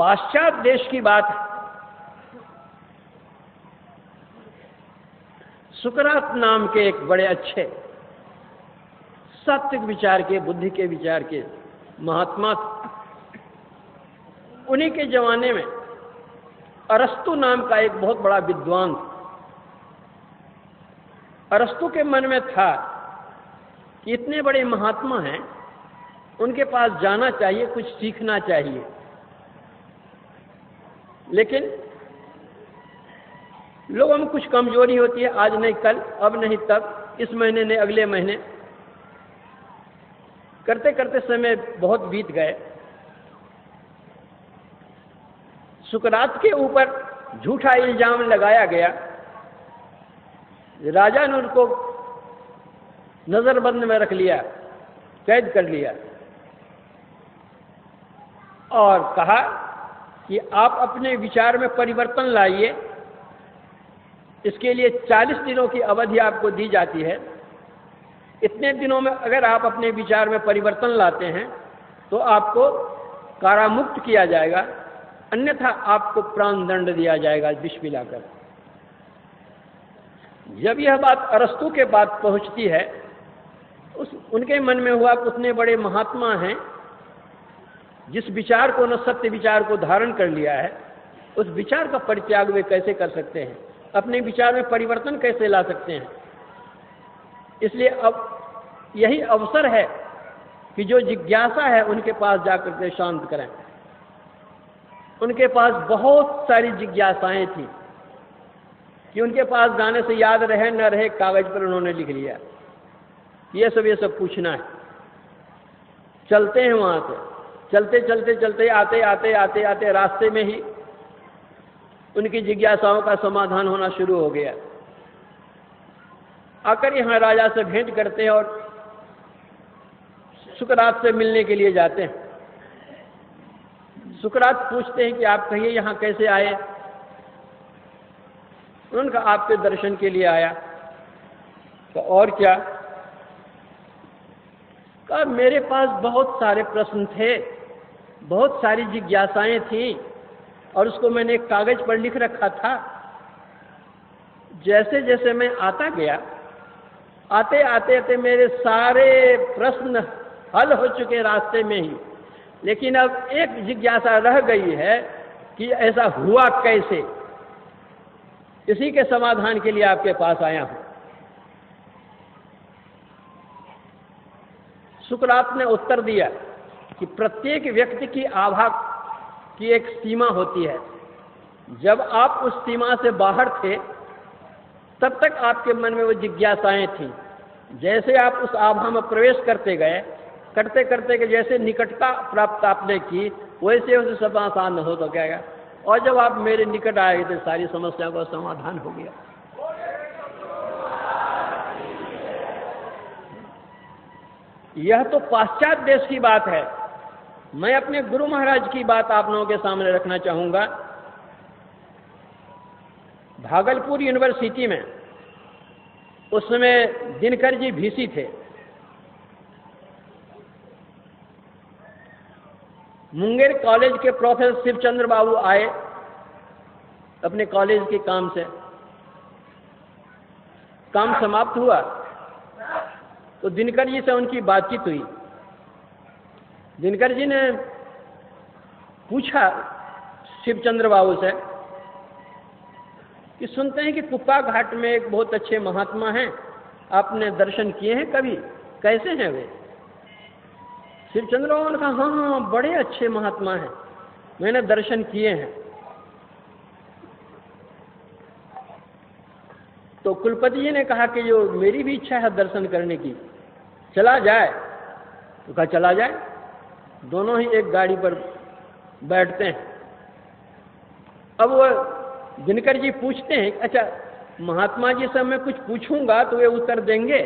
पाश्चात्य देश की बात है। सुकरात नाम के एक बड़े अच्छे सात्विक विचार के, बुद्धि के विचार के महात्मा, उन्हीं के जमाने में अरस्तु नाम का एक बहुत बड़ा विद्वान। अरस्तु के मन में था कि इतने बड़े महात्मा हैं, उनके पास जाना चाहिए, कुछ सीखना चाहिए। लेकिन लोगों में कुछ कमजोरी होती है, आज नहीं कल, अब नहीं तब, इस महीने नहीं अगले महीने, करते करते समय बहुत बीत गए। सुकरात के ऊपर झूठा इल्जाम लगाया गया। राजा ने उनको नजरबंद में रख लिया, कैद कर लिया और कहा कि आप अपने विचार में परिवर्तन लाइए। इसके लिए 40 दिनों की अवधि आपको दी जाती है। इतने दिनों में अगर आप अपने विचार में परिवर्तन लाते हैं तो आपको कारामुक्त किया जाएगा, अन्यथा आपको प्राण दंड दिया जाएगा विष पिलाकर। जब यह बात अरस्तु के पास पहुंचती है, उनके मन में हुआ कि उतने बड़े महात्मा हैं, जिस विचार को न सत्य विचार को धारण कर लिया है, उस विचार का परित्याग वे कैसे कर सकते हैं, अपने विचार में परिवर्तन कैसे ला सकते हैं। इसलिए अब यही अवसर है कि जो जिज्ञासा है उनके पास जाकर के शांत करें। उनके पास बहुत सारी जिज्ञासाएं थी कि उनके पास जाने से याद रहे न रहे, कागज पर उन्होंने लिख लिया। ये सब पूछना है। चलते हैं वहां से, चलते चलते चलते आते आते आते आते रास्ते में ही उनकी जिज्ञासाओं का समाधान होना शुरू हो गया। आकर यहाँ राजा से भेंट करते हैं और सुकरात से मिलने के लिए जाते हैं। सुकरात पूछते हैं कि आप कहिए यहाँ कैसे आए। उनका आपके दर्शन के लिए आया। तो और क्या? कहा मेरे पास बहुत सारे प्रश्न थे, बहुत सारी जिज्ञासाएं थी और उसको मैंने एक कागज पर लिख रखा था। जैसे जैसे मैं आता गया, आते आते आते मेरे सारे प्रश्न हल हो चुके रास्ते में ही। लेकिन अब एक जिज्ञासा रह गई है कि ऐसा हुआ कैसे। इसी के समाधान के लिए आपके पास आया हूं। सुकरात ने उत्तर दिया कि प्रत्येक व्यक्ति की आभा की एक सीमा होती है। जब आप उस सीमा से बाहर थे तब तक आपके मन में वो जिज्ञासाएं थी। जैसे आप उस आभा में प्रवेश करते गए, करते करते कि जैसे निकटता प्राप्त आपने की, वैसे उसे सब आसान हो तो क्या। और जब आप मेरे निकट आए तो सारी समस्याओं का समाधान हो गया। यह तो पाश्चात्य देश की बात है। मैं अपने गुरु महाराज की बात आप लोगों के सामने रखना चाहूंगा। भागलपुर यूनिवर्सिटी में उस समय दिनकर जी वीसी थे। मुंगेर कॉलेज के प्रोफेसर शिवचंद्र बाबू आए अपने कॉलेज के काम से। काम समाप्त हुआ तो दिनकर जी से उनकी बातचीत हुई। दिनकर जी ने पूछा शिवचंद्र बाबू से कि सुनते हैं कि कुप्पा घाट में एक बहुत अच्छे महात्मा हैं, आपने दर्शन किए हैं कभी, कैसे हैं वे? शिवचंद्र बाबू ने कहा हाँ, बड़े अच्छे महात्मा हैं, मैंने दर्शन किए हैं। तो कुलपति जी ने कहा कि जो मेरी भी इच्छा है दर्शन करने की, चला जाए? तो कहा चला जाए। दोनों ही एक गाड़ी पर बैठते हैं। अब वो दिनकर जी पूछते हैं, अच्छा महात्मा जी से मैं कुछ पूछूंगा तो वे उत्तर देंगे?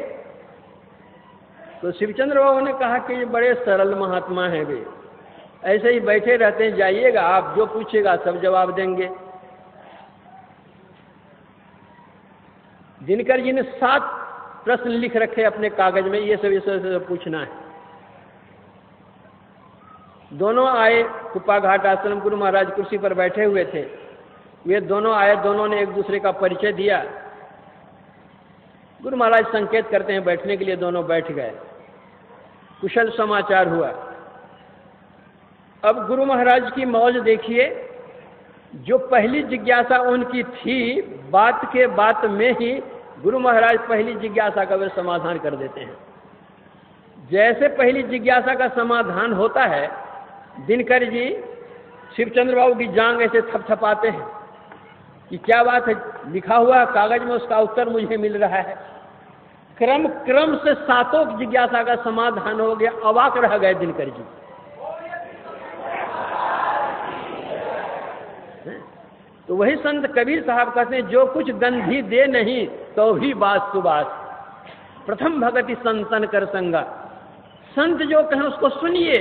तो शिवचंद्र बाबू ने कहा कि ये बड़े सरल महात्मा हैं, वे ऐसे ही बैठे रहते हैं, जाइएगा आप जो पूछेगा सब जवाब देंगे। दिनकर जी ने 7 प्रश्न लिख रखे अपने कागज में, ये सब पूछना है। दोनों आए कुप्पा घाट आश्रम, गुरु महाराज कुर्सी पर बैठे हुए थे। वे दोनों आए, दोनों ने एक दूसरे का परिचय दिया। गुरु महाराज संकेत करते हैं बैठने के लिए, दोनों बैठ गए। कुशल समाचार हुआ। अब गुरु महाराज की मौज देखिए, जो पहली जिज्ञासा उनकी थी, बात के बात में ही गुरु महाराज पहली जिज्ञासा का वे समाधान कर देते हैं। जैसे पहली जिज्ञासा का समाधान होता है, दिनकर जी शिवचंद्र बाबू की जांग ऐसे थपथपाते हैं कि क्या बात है, लिखा हुआ कागज में उसका उत्तर मुझे मिल रहा है। क्रम क्रम से सातों जिज्ञासा का समाधान हो गया। अवाक रह गए दिनकर जी। तो वही संत कबीर साहब कहते हैं, जो कुछ गंधी दे नहीं तो भी बात सुबास, प्रथम भगति संतन कर संगा। संत जो कहें उसको सुनिए।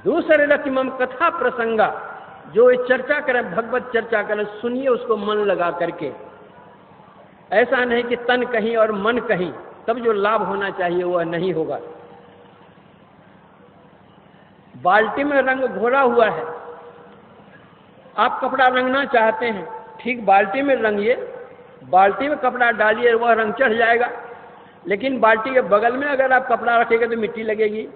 दूसरे रतिमम कथा प्रसंगा, जो ये चर्चा करें, भगवत चर्चा करें, सुनिए उसको मन लगा करके। ऐसा नहीं कि तन कहीं और मन कहीं, तब जो लाभ होना चाहिए वह नहीं होगा। बाल्टी में रंग घोरा हुआ है, आप कपड़ा रंगना चाहते हैं, ठीक बाल्टी में रंगिए, बाल्टी में कपड़ा डालिए, वह रंग चढ़ जाएगा। लेकिन बाल्टी के बगल में अगर आप कपड़ा रखेंगे तो मिट्टी लगेगी।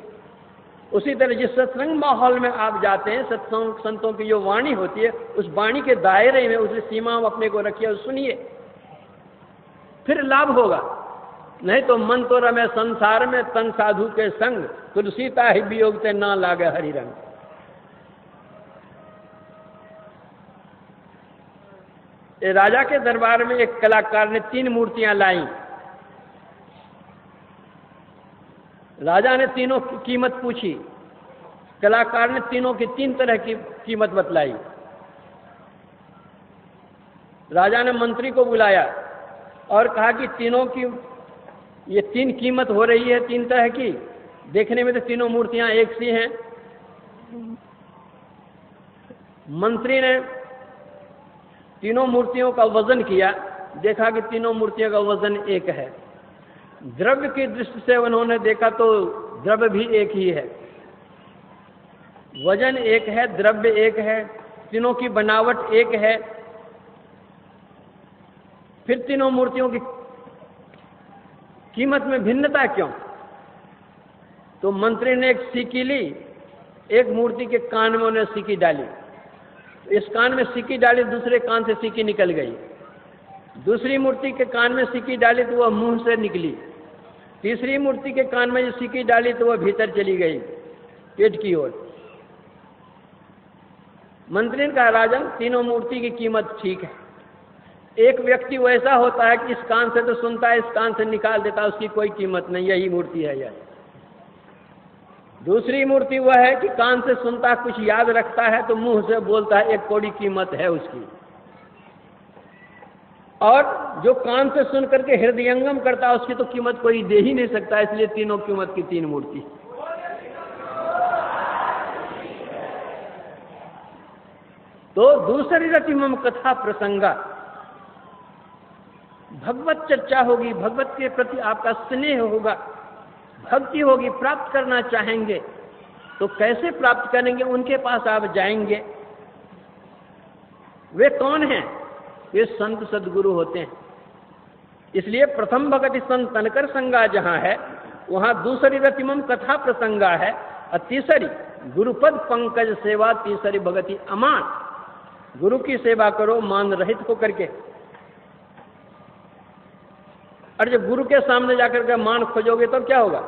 उसी तरह जिस सत्संग माहौल में आप जाते हैं, सत्संग संतों की जो वाणी होती है, उस वाणी के दायरे में, उस सीमा में अपने को रखिए और सुनिए, फिर लाभ होगा। नहीं तो मन तो रमे संसार में, तन साधु के संग, तुलसीता ही वियोग से ना लागे हरि रंग। राजा के दरबार में एक कलाकार ने 3 मूर्तियां लाई। राजा ने तीनों की कीमत पूछी। कलाकार ने तीनों की 3 तरह की कीमत बतलाई। राजा ने मंत्री को बुलाया और कहा कि तीनों की ये 3 कीमत हो रही है, 3 तरह की। देखने में तो तीनों मूर्तियां एक सी हैं। मंत्री ने तीनों मूर्तियों का वजन किया, देखा कि तीनों मूर्तियों का वजन एक है। द्रव्य की दृष्टि से उन्होंने देखा तो द्रव्य भी एक ही है, वजन एक है, द्रव्य एक है, तीनों की बनावट एक है। फिर तीनों मूर्तियों की कीमत में भिन्नता क्यों? तो मंत्री ने एक सिक्की ली, एक मूर्ति के कान में उन्हें सिक्की डाली, इस कान में सिक्की डाली, दूसरे कान से सिक्की निकल गई। दूसरी मूर्ति के कान में सिक्की डाली तो वह मुंह से निकली। तीसरी मूर्ति के कान में जो सिक्की डाली तो वह भीतर चली गई, पेट की ओर। मंत्री ने कहा, राजन, तीनों मूर्ति की कीमत ठीक है। एक व्यक्ति वैसा होता है कि इस कान से तो सुनता है, इस कान से निकाल देता है, उसकी कोई कीमत नहीं, यही मूर्ति है यह। दूसरी मूर्ति वह है कि कान से सुनता, कुछ याद रखता है तो मुंह से बोलता है, 1 कौड़ी कीमत है उसकी। और जो कान से सुन करके हृदयंगम करता है, उसकी तो कीमत कोई दे ही नहीं सकता। इसलिए तीनों कीमत की 3 मूर्ति। तो दूसरी रतिमम कथा प्रसंगा, भगवत चर्चा होगी, भगवत के प्रति आपका स्नेह होगा, भक्ति होगी, प्राप्त करना चाहेंगे तो कैसे प्राप्त करेंगे? उनके पास आप जाएंगे। वे कौन हैं? वे संत सदगुरु होते हैं। इसलिए प्रथम भगति संत तनकर संगा जहां है, वहां दूसरी रतिमम कथा प्रसंगा है, और तीसरी गुरुपद पंकज सेवा, तीसरी भगति अमान। गुरु की सेवा करो मान रहित होकर के। और जब गुरु के सामने जाकर के मान खोजोगे तब क्या होगा?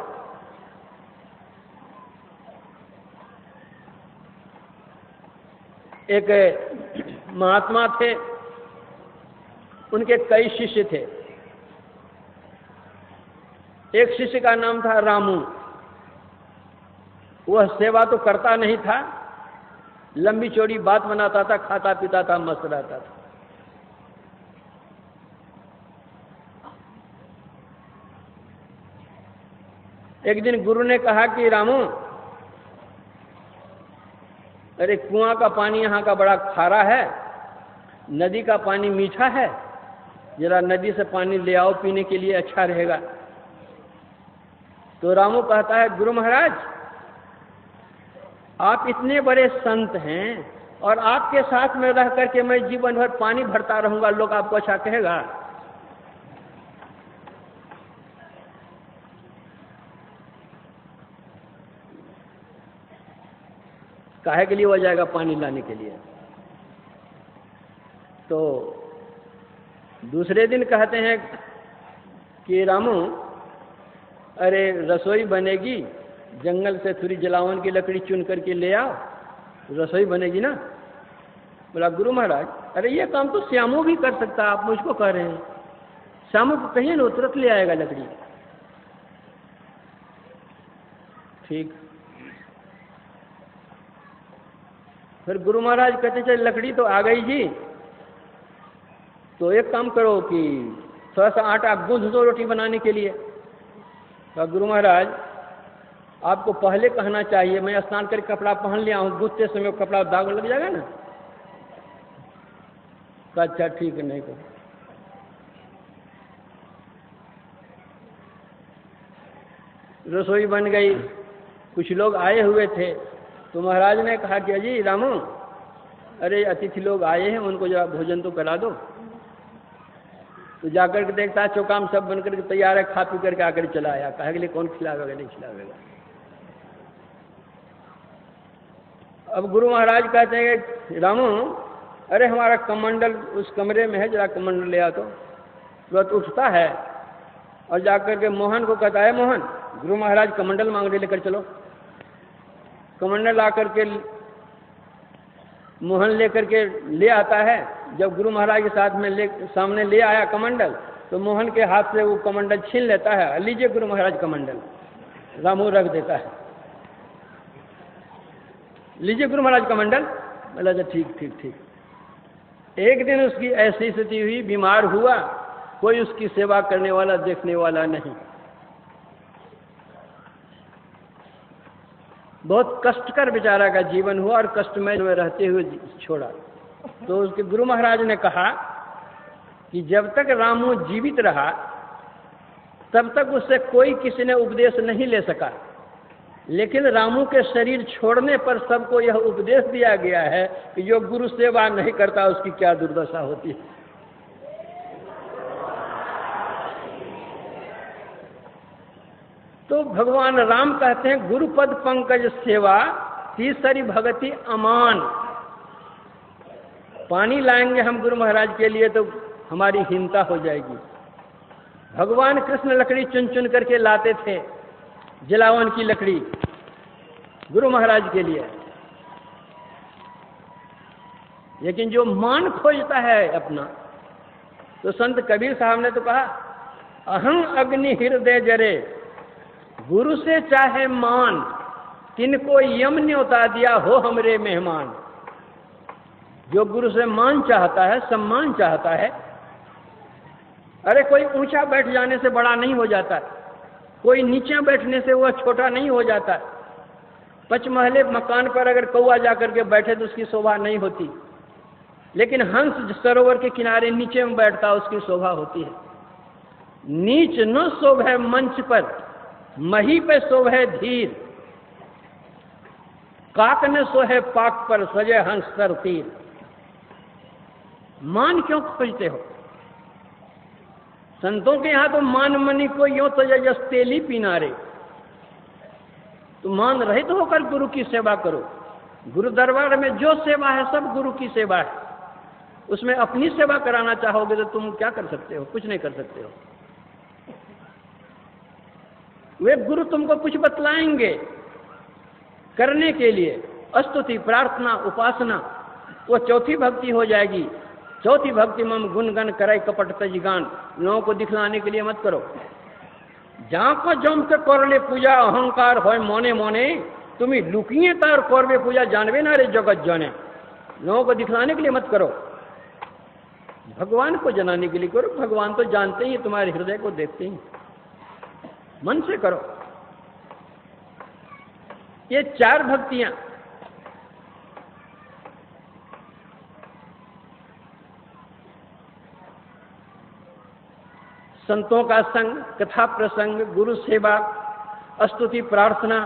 एक महात्मा थे, उनके कई शिष्य थे। एक शिष्य का नाम था रामू। वह सेवा तो करता नहीं था, लंबी चौड़ी बात बनाता था, खाता पीता था, मस्त रहता था। एक दिन गुरु ने कहा कि रामू, अरे कुआं का पानी यहाँ का बड़ा खारा है, नदी का पानी मीठा है, जरा नदी से पानी ले आओ, पीने के लिए अच्छा रहेगा। तो रामू कहता है, गुरु महाराज, आप इतने बड़े संत हैं और आपके साथ में रह करके मैं जीवन भर पानी भरता रहूंगा, लोग आपको अच्छा कहेगा? काहे के लिए हो जाएगा पानी लाने के लिए? तो दूसरे दिन कहते हैं कि रामू, अरे रसोई बनेगी, जंगल से थोड़ी जलावन की लकड़ी चुन करके ले आओ, रसोई बनेगी ना। बोला गुरु महाराज, अरे ये काम तो श्यामू भी कर सकता है, आप मुझको कह रहे हैं। श्यामू को कहिए ना, तुरंत ले आएगा लकड़ी। ठीक। फिर गुरु महाराज कहते चले लकड़ी तो आ गई जी, तो एक काम करो कि थोड़ा सा आटा गूंथ दो रोटी बनाने के लिए। तो गुरु महाराज आपको पहले कहना चाहिए, मैं स्नान करके कपड़ा पहन लिया हूँ, गूंथते समय कपड़ा दाग लग जाएगा ना। तो अच्छा ठीक है, नहीं करो। रसोई बन गई, कुछ लोग आए हुए थे, तो महाराज ने कहा कि अजी रामू, अरे अतिथि लोग आए हैं, उनको जरा भोजन तो करा दो। तो जाकर के देखता है चौकाम सब बन करके तैयार है, खा पी करके आकर चला आया। कहे के लिए कौन खिलावेगा, नहीं खिलावेगा। अब गुरु महाराज कहते हैं रामू, अरे हमारा कमंडल उस कमरे में है, जरा कमंडल ले आ। तो तुरंत उठता है और जाकर के मोहन को कहता है, मोहन गुरु महाराज कमंडल मांग रहे, लेकर चलो। कमंडल ला करके मोहन लेकर के ले आता है। जब गुरु महाराज के साथ में सामने ले आया कमंडल, तो मोहन के हाथ से वो कमंडल छीन लेता है। लीजिए गुरु महाराज कमंडल। रामू रख देता है। लीजिए गुरु महाराज कमंडल। बोला अच्छा ठीक ठीक ठीक। एक दिन उसकी ऐसी स्थिति हुई, बीमार हुआ, कोई उसकी सेवा करने वाला देखने वाला नहीं। बहुत कष्टकर बेचारा का जीवन हुआ और कष्टमय में रहते हुए छोड़ा। तो उसके गुरु महाराज ने कहा कि जब तक रामू जीवित रहा तब तक उससे कोई किसी ने उपदेश नहीं ले सका, लेकिन रामू के शरीर छोड़ने पर सबको यह उपदेश दिया गया है कि जो गुरु सेवा नहीं करता उसकी क्या दुर्दशा होती है। तो भगवान राम कहते हैं गुरुपद पंकज सेवा तीसरी भगति अमान। पानी लाएंगे हम गुरु महाराज के लिए तो हमारी हीनता हो जाएगी। भगवान कृष्ण लकड़ी चुन चुन करके लाते थे, जलावन की लकड़ी गुरु महाराज के लिए। लेकिन जो मान खोजता है अपना, तो संत कबीर साहब ने तो कहा अहं अग्नि हृदय जरे, गुरु से चाहे मान, तिनको यम न्योता दिया हो हमरे मेहमान। जो गुरु से मान चाहता है, सम्मान चाहता है, अरे कोई ऊंचा बैठ जाने से बड़ा नहीं हो जाता, कोई नीचे बैठने से वह छोटा नहीं हो जाता। 5 महले मकान पर अगर कौवा जाकर के बैठे तो उसकी शोभा नहीं होती, लेकिन हंस सरोवर के किनारे नीचे में बैठता उसकी शोभा होती है। नीच न शोभे मंच पर, मही पे शोभे धीर, काक न सोहे पाक पर, सजे हंस सर तीर। मान क्यों खोजते हो? संतों के यहां तो मान मनी को यो तो तेली पीनारे। तो मान रहित होकर गुरु की सेवा करो। गुरु दरबार में जो सेवा है सब गुरु की सेवा है। उसमें अपनी सेवा कराना चाहोगे तो तुम क्या कर सकते हो? कुछ नहीं कर सकते हो। वे गुरु तुमको कुछ बतलाएंगे करने के लिए, स्तुति, प्रार्थना, उपासना, वो चौथी भक्ति हो जाएगी। चौथी भक्ति मम गुणगन करे कपट तजिगान। लोगों को दिखलाने के लिए मत करो। जहाँ को जम के करले पूजा अहंकार हो मोने मोने, तुम्हें लुकिए तार करवे पूजा जानवे ना रे जगत जाने। लोगों को दिखलाने के लिए मत करो, भगवान को जनाने के लिए करो। भगवान तो जानते ही, तुम्हारे हृदय को देखते ही, मन से करो। ये 4 भक्तियां संतों का संग, कथा प्रसंग, गुरु सेवा, स्तुति, प्रार्थना,